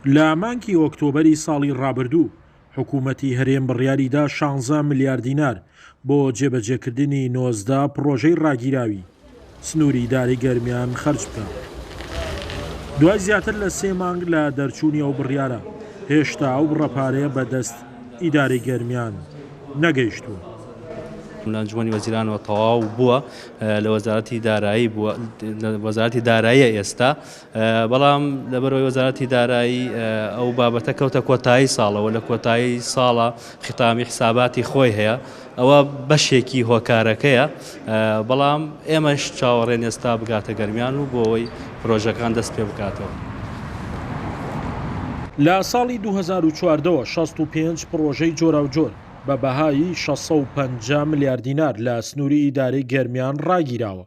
لە مانگی ئۆکتۆبەری ساڵی ڕابردوو حکوومەتی هەرێم بڕیاریدا 16 ملیار دینار بۆ جێبەجێکردنی 19 پرۆژەی ڕاگیراوی سنووری ئیدارەی گەرمیان خەرج بکە. دوای زیاتر لە 3 مانگ لە دەرچوونی ئەو بڕیارە هێشتا ئەو بڕەپارەیە بەدەست ئیدارەی گەرمیان نەگەیشتووە. ئەنجومەنی وەزیرانەوە تەواو بووە لە وەزارەتی داراییە ئێستا، بەڵام لەبەرەوەی وەزارەتی دارایی ئەو بابەتە کەوتە کۆتایی ساڵەوە، لە کۆتایی ساڵە ختامی حساباتی خۆی هەیە، ئەوە بەشێکی هۆکارەکەیە، بەڵام ئێمەش چاوەڕێن ئێستا بگاتە گەرمیان و بۆ ئەوەی پرۆژەکان دەست پێ بکاتەوە. لە ساڵی 2014 65 پرۆژەی جۆراوجۆر بە بەهای 650 ملیار دینار لە سنووری ئیدارەی گەرمیان ڕاگیراوە.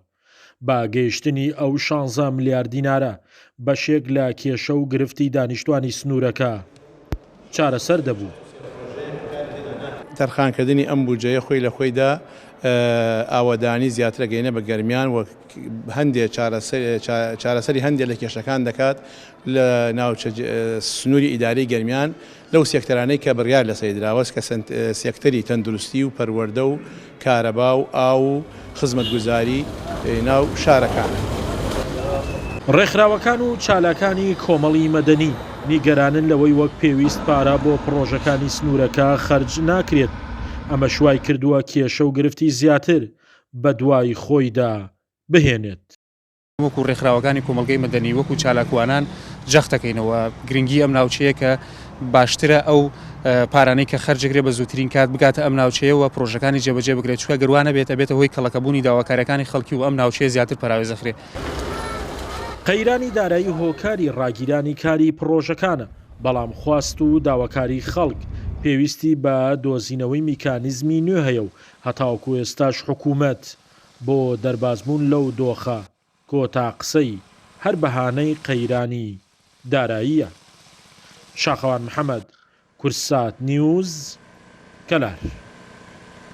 با گەیشتنی ئەو 16 ملیار دینارە بەشێک لە کێشە و گرفتی دانیشتوانی سنوورەکە چارەسەر دەبوو. تەرخانکردنی ئەم بودجەیە خۆی لە خۆیدا ئاوەدانی زیاترە گەینە بە گەرمیان و هەندێک چارەسەری هەندێک لە کێشەکان دەکات لە ناوچە سنووری ئیدارەی گەرمیان لەو سێکتەرانەی کە بڕیار لەسەری دراوەست کە سێکتەری تەندروستی و پەروەردە و کارەبا و ئاو و خزمەتگوزاری ناو شارەکانە. ڕێکخراوەکان و چالاکانی کۆمەڵی مەدەنی نیگەرانن لەوەی وەک پێویست پارە بۆ پرۆژەکانی سنوورەکە خەرج ناکرێت. ئەمە شوای کردووە کێشە و گرفتی زیاتر بە دوای خۆیدا بهێنێت. وەکو ڕێکخراوەکانی کۆمەڵگەی مەدەنی وەکو چالاکوانان جەختەکەینەوە گرنگی ئەم ناوچەیە کە باشترە ئەو پارانەی کە خەرجەکرێ بە زووترین کات بگاتە ئەم ناوچەیەوە پرۆژەکانی جێبەجێ بکرێت، چووکە گەروانە بێتە هۆی کەڵەکەبوونی داواکاریەکانی خەڵکی و ئەم ناوچەیە زیاتر پاراوێزەخرێ. قەیرانی دارایی هۆکاری ڕاگیرانی کاری پرۆژەکانە، بەڵام خواست و داواکاری خەڵک پێویستی بە دۆزینەوەی میکانیزمی نوێ هەیە و هەتاوەکو ئێستاش حکوومەت بۆ دەربازبوون لەو دۆخە کۆتا قسەی هەر بەهانەی قەیرانی داراییە. شاخەوان محەممەد، کورسات نیوز، کەلار.